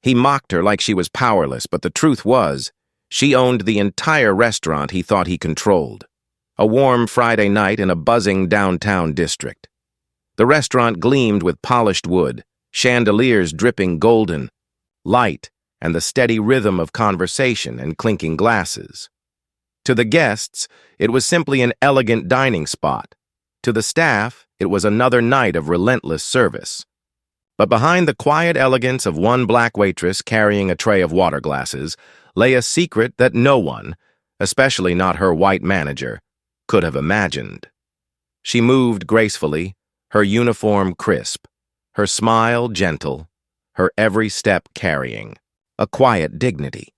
He mocked her like she was powerless, but the truth was, she owned the entire restaurant he thought he controlled. A warm Friday night in a buzzing downtown district. The restaurant gleamed with polished wood, chandeliers dripping golden light, and the steady rhythm of conversation and clinking glasses. To the guests, it was simply an elegant dining spot. To the staff, it was another night of relentless service. But behind the quiet elegance of one black waitress carrying a tray of water glasses lay a secret that no one, especially not her white manager, could have imagined. She moved gracefully, her uniform crisp, her smile gentle, her every step carrying a quiet dignity.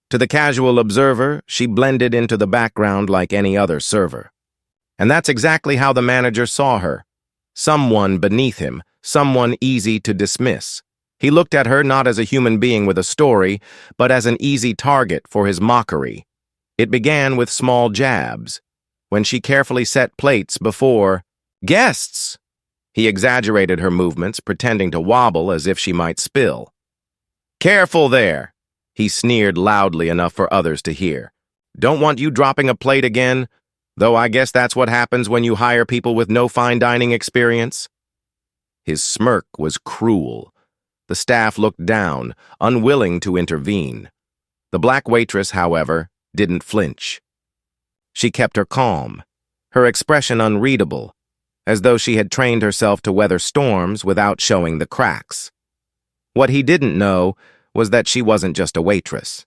To the casual observer, she blended into the background like any other server. And that's exactly how the manager saw her. Someone beneath him, someone easy to dismiss. He looked at her not as a human being with a story, but as an easy target for his mockery. It began with small jabs. When she carefully set plates before guests, he exaggerated her movements, pretending to wobble as if she might spill. "Careful there," he sneered loudly enough for others to hear. "Don't want you dropping a plate again, though I guess that's what happens when you hire people with no fine dining experience." His smirk was cruel. The staff looked down, unwilling to intervene. The black waitress, however, didn't flinch. She kept her calm, her expression unreadable, as though she had trained herself to weather storms without showing the cracks. What he didn't know was that she wasn't just a waitress.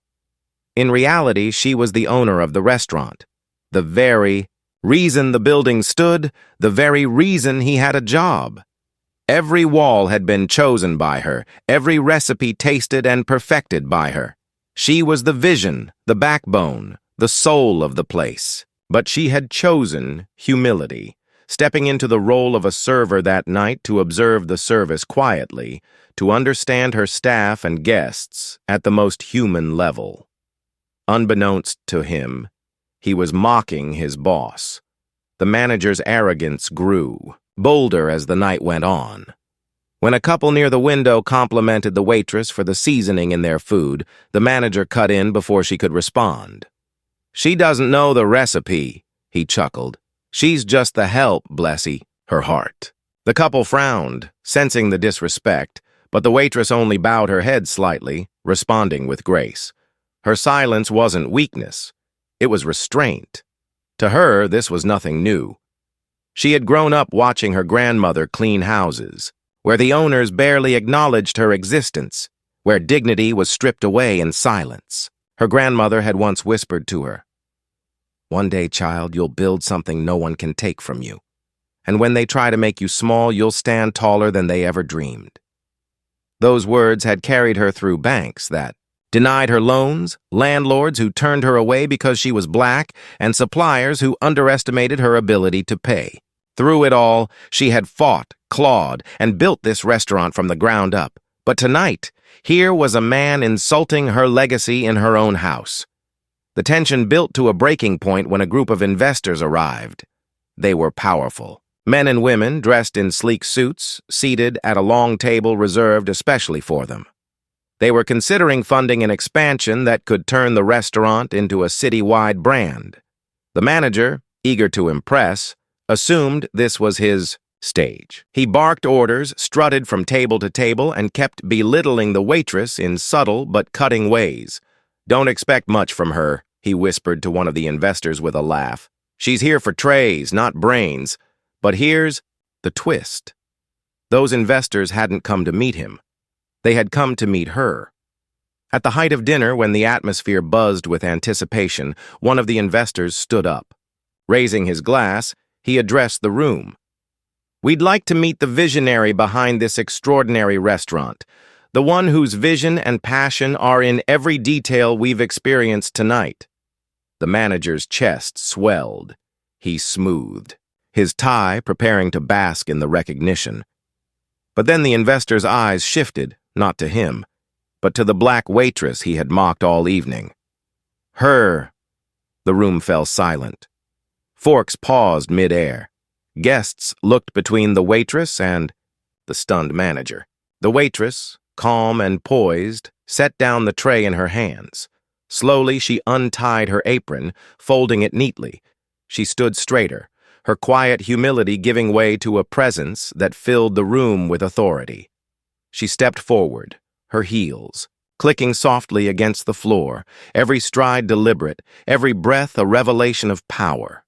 In reality, she was the owner of the restaurant, the very reason the building stood, the very reason he had a job. Every wall had been chosen by her, every recipe tasted and perfected by her. She was the vision, the backbone, the soul of the place. But she had chosen humility, stepping into the role of a server that night to observe the service quietly, to understand her staff and guests at the most human level. Unbeknownst to him, he was mocking his boss. The manager's arrogance grew, bolder as the night went on. When a couple near the window complimented the waitress for the seasoning in their food, the manager cut in before she could respond. "She doesn't know the recipe," he chuckled. "She's just the help, blessy, her heart." The couple frowned, sensing the disrespect, but the waitress only bowed her head slightly, responding with grace. Her silence wasn't weakness. It was restraint. To her, this was nothing new. She had grown up watching her grandmother clean houses, where the owners barely acknowledged her existence, where dignity was stripped away in silence. Her grandmother had once whispered to her, "One day, child, you'll build something no one can take from you. And when they try to make you small, you'll stand taller than they ever dreamed." Those words had carried her through banks that denied her loans, landlords who turned her away because she was black, and suppliers who underestimated her ability to pay. Through it all, she had fought, clawed, and built this restaurant from the ground up. But tonight, here was a man insulting her legacy in her own house. The tension built to a breaking point when a group of investors arrived. They were powerful. Men and women dressed in sleek suits, seated at a long table reserved especially for them. They were considering funding an expansion that could turn the restaurant into a city-wide brand. The manager, eager to impress, assumed this was his stage. He barked orders, strutted from table to table, and kept belittling the waitress in subtle but cutting ways. "Don't expect much from her," he whispered to one of the investors with a laugh. "She's here for trays, not brains." But here's the twist. Those investors hadn't come to meet him. They had come to meet her. At the height of dinner, when the atmosphere buzzed with anticipation, one of the investors stood up. Raising his glass, he addressed the room. "We'd like to meet the visionary behind this extraordinary restaurant, the one whose vision and passion are in every detail we've experienced tonight." The manager's chest swelled. He smoothed, his tie preparing to bask in the recognition. But then the investor's eyes shifted, not to him, but to the black waitress he had mocked all evening. Her. The room fell silent. Forks paused mid-air. Guests looked between the waitress and the stunned manager. The waitress, calm and poised, set down the tray in her hands. Slowly, she untied her apron, folding it neatly. She stood straighter, her quiet humility giving way to a presence that filled the room with authority. She stepped forward, her heels clicking softly against the floor, every stride deliberate, every breath a revelation of power.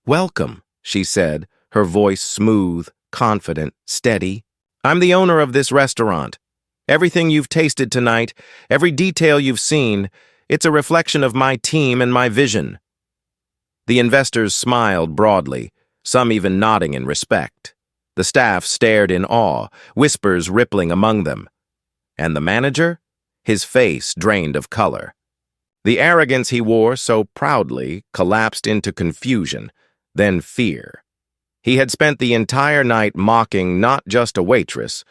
"Welcome," she said, her voice smooth, confident, steady. "I'm the owner of this restaurant. Everything you've tasted tonight, every detail you've seen, it's a reflection of my team and my vision." The investors smiled broadly, some even nodding in respect. The staff stared in awe, whispers rippling among them. And the manager? His face drained of color. The arrogance he wore so proudly collapsed into confusion, then fear. He had spent the entire night mocking not just a waitress,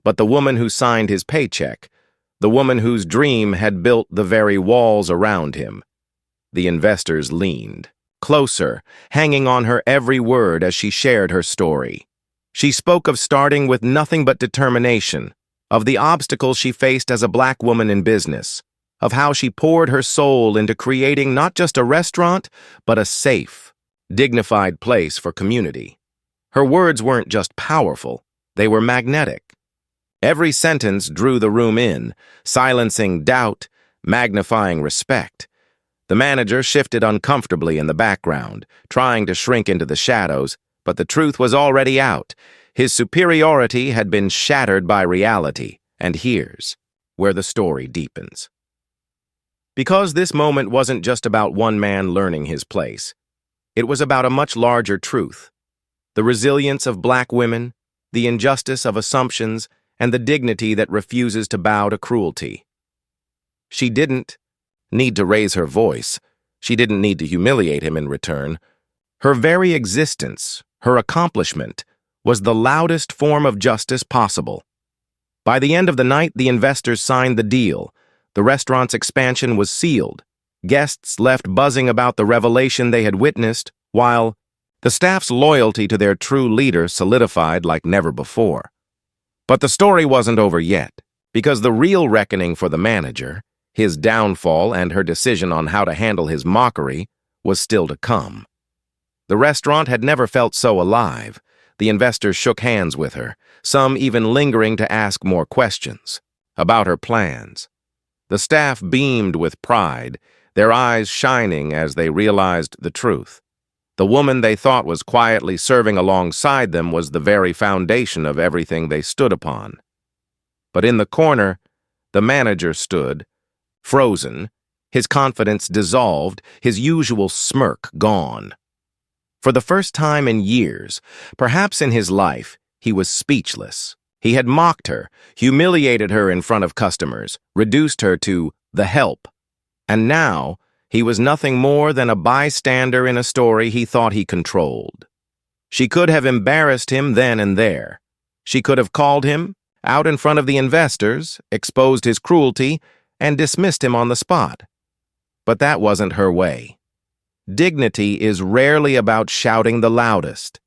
but the woman who signed his paycheck, the woman whose dream had built the very walls around him. The investors leaned, closer, hanging on her every word as she shared her story. She spoke of starting with nothing but determination, of the obstacles she faced as a black woman in business, of how she poured her soul into creating not just a restaurant, but a safe, dignified place for community. Her words weren't just powerful, they were magnetic. Every sentence drew the room in, silencing doubt, magnifying respect. The manager shifted uncomfortably in the background, trying to shrink into the shadows, but the truth was already out. His superiority had been shattered by reality, and here's where the story deepens. Because this moment wasn't just about one man learning his place. It was about a much larger truth. The resilience of black women, the injustice of assumptions, and the dignity that refuses to bow to cruelty. She didn't need to raise her voice. She didn't need to humiliate him in return. Her very existence, her accomplishment, was the loudest form of justice possible. By the end of the night, the investors signed the deal. The restaurant's expansion was sealed. Guests left buzzing about the revelation they had witnessed, while the staff's loyalty to their true leader solidified like never before. But the story wasn't over yet, because the real reckoning for the manager, his downfall and her decision on how to handle his mockery, was still to come. The restaurant had never felt so alive. The investors shook hands with her, some even lingering to ask more questions about her plans. The staff beamed with pride, their eyes shining as they realized the truth. The woman they thought was quietly serving alongside them was the very foundation of everything they stood upon. But in the corner, the manager stood, frozen, his confidence dissolved, his usual smirk gone. For the first time in years, perhaps in his life, he was speechless. He had mocked her, humiliated her in front of customers, reduced her to the help. And now, he was nothing more than a bystander in a story he thought he controlled. She could have embarrassed him then and there. She could have called him out in front of the investors, exposed his cruelty, and dismissed him on the spot. But that wasn't her way. Dignity is rarely about shouting the loudest.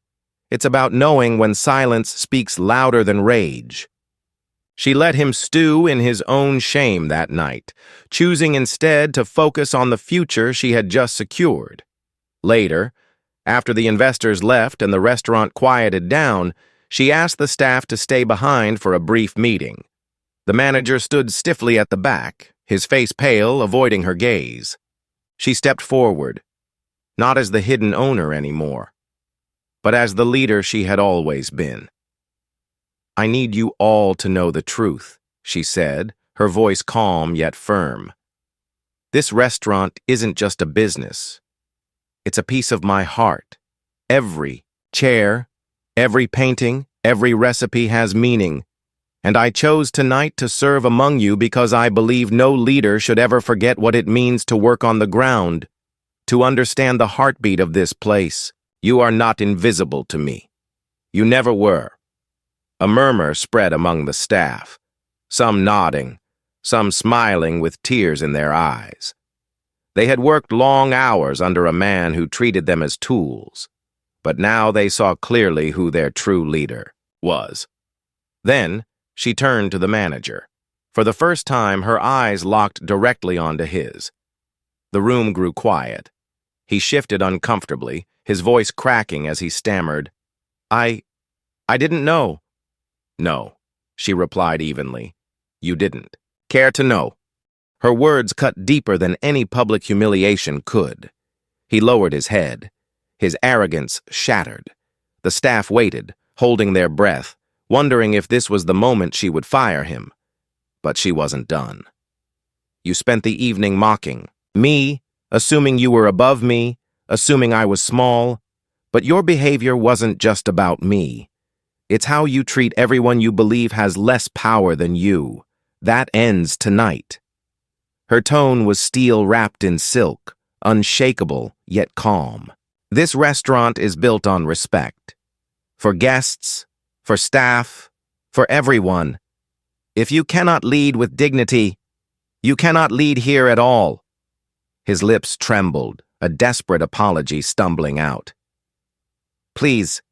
It's about knowing when silence speaks louder than rage. She let him stew in his own shame that night, choosing instead to focus on the future she had just secured. Later, after the investors left and the restaurant quieted down, she asked the staff to stay behind for a brief meeting. The manager stood stiffly at the back, his face pale, avoiding her gaze. She stepped forward, not as the hidden owner anymore, but as the leader she had always been. "I need you all to know the truth," she said, her voice calm yet firm. "This restaurant isn't just a business. It's a piece of my heart. Every chair, every painting, every recipe has meaning. And I chose tonight to serve among you because I believe no leader should ever forget what it means to work on the ground, to understand the heartbeat of this place. You are not invisible to me. You never were." A murmur spread among the staff, some nodding, some smiling with tears in their eyes. They had worked long hours under a man who treated them as tools, but now they saw clearly who their true leader was. Then, She turned to the manager. For the first time, her eyes locked directly onto his. The room grew quiet. He shifted uncomfortably, his voice cracking as he stammered, I didn't know." "No," she replied evenly. "You didn't. Care to know?" Her words cut deeper than any public humiliation could. He lowered his head. His arrogance shattered. The staff waited, holding their breath, wondering if this was the moment she would fire him. But she wasn't done. "You spent the evening mocking me, assuming you were above me, assuming I was small. But your behavior wasn't just about me. It's how you treat everyone you believe has less power than you. That ends tonight." Her tone was steel wrapped in silk, unshakable yet calm. "This restaurant is built on respect. For guests, for staff, for everyone. If you cannot lead with dignity, you cannot lead here at all." His lips trembled, a desperate apology stumbling out. "Please,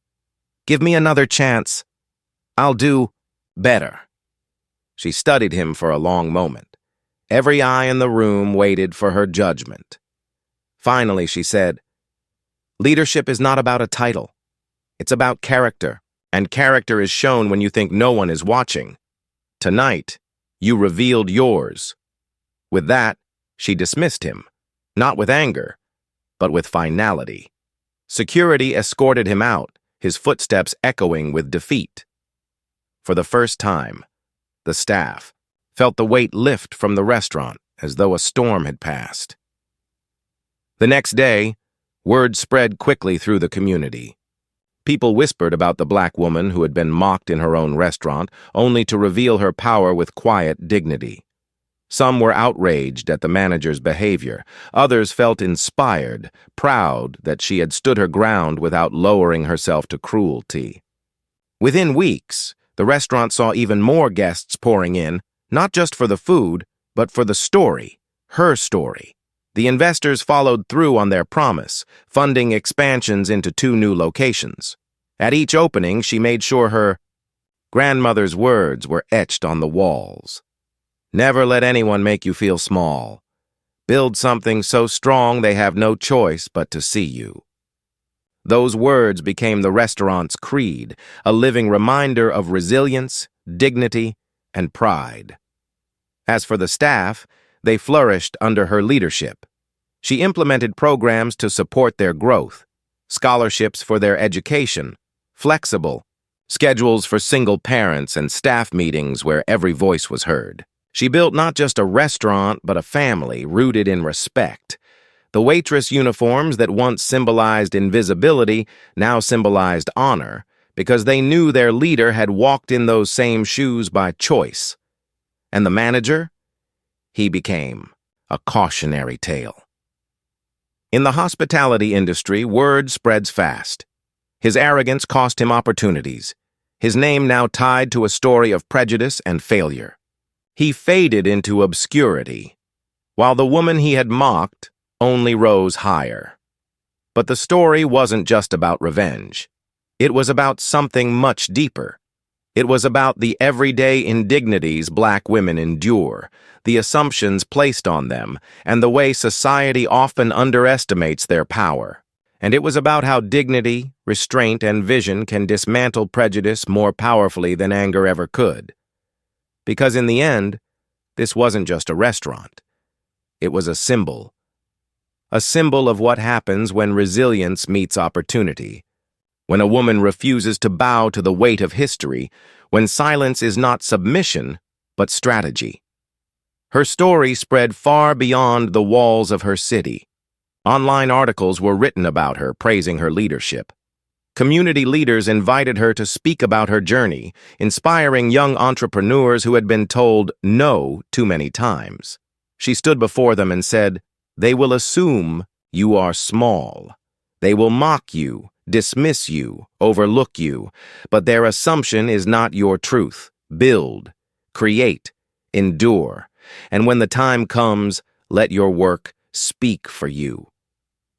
give me another chance. I'll do better." She studied him for a long moment. Every eye in the room waited for her judgment. Finally, she said, "Leadership is not about a title. It's about character, and character is shown when you think no one is watching. Tonight, you revealed yours." With that, she dismissed him, not with anger, but with finality. Security escorted him out, his footsteps echoing with defeat. For the first time, the staff felt the weight lift from the restaurant as though a storm had passed. The next day, word spread quickly through the community. People whispered about the black woman who had been mocked in her own restaurant, only to reveal her power with quiet dignity. Some were outraged at the manager's behavior. Others felt inspired, proud that she had stood her ground without lowering herself to cruelty. Within weeks, the restaurant saw even more guests pouring in, not just for the food, but for the story, her story. The investors followed through on their promise, funding expansions into 2 new locations. At each opening, she made sure her grandmother's words were etched on the walls. "Never let anyone make you feel small. Build something so strong they have no choice but to see you." Those words became the restaurant's creed, a living reminder of resilience, dignity, and pride. As for the staff, they flourished under her leadership. She implemented programs to support their growth, scholarships for their education, flexible schedules for single parents, and staff meetings where every voice was heard. She built not just a restaurant, but a family rooted in respect. The waitress uniforms that once symbolized invisibility now symbolized honor, because they knew their leader had walked in those same shoes by choice. And the manager? He became a cautionary tale. In the hospitality industry, word spreads fast. His arrogance cost him opportunities, his name now tied to a story of prejudice and failure. He faded into obscurity, while the woman he had mocked only rose higher. But the story wasn't just about revenge. It was about something much deeper. It was about the everyday indignities black women endure, the assumptions placed on them, and the way society often underestimates their power. And it was about how dignity, restraint, and vision can dismantle prejudice more powerfully than anger ever could. Because in the end, this wasn't just a restaurant. It was a symbol of what happens when resilience meets opportunity, when a woman refuses to bow to the weight of history, when silence is not submission, but strategy. Her story spread far beyond the walls of her city. Online articles were written about her, praising her leadership. Community leaders invited her to speak about her journey, inspiring young entrepreneurs who had been told no too many times. She stood before them and said, "They will assume you are small. They will mock you, dismiss you, overlook you, but their assumption is not your truth. Build, create, endure, and when the time comes, let your work speak for you."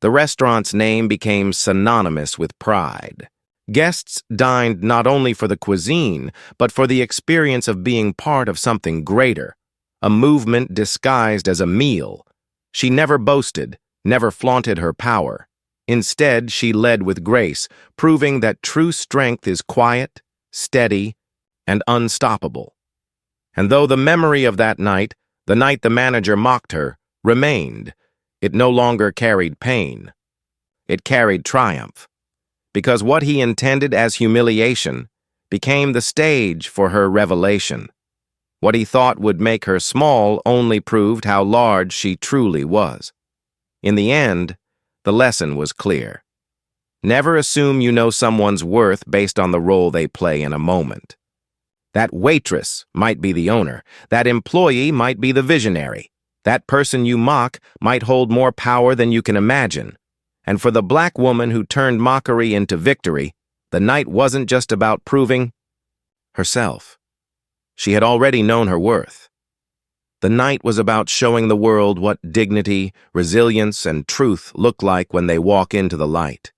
The restaurant's name became synonymous with pride. Guests dined not only for the cuisine, but for the experience of being part of something greater, a movement disguised as a meal. She never boasted, never flaunted her power. Instead, she led with grace, proving that true strength is quiet, steady, and unstoppable. And though the memory of that night, the night the manager mocked her, remained, it no longer carried pain. It carried triumph, because what he intended as humiliation became the stage for her revelation. What he thought would make her small only proved how large she truly was. In the end, the lesson was clear. Never assume you know someone's worth based on the role they play in a moment. That waitress might be the owner. That employee might be the visionary. That person you mock might hold more power than you can imagine. And for the black woman who turned mockery into victory, the night wasn't just about proving herself. She had already known her worth. The night was about showing the world what dignity, resilience, and truth look like when they walk into the light.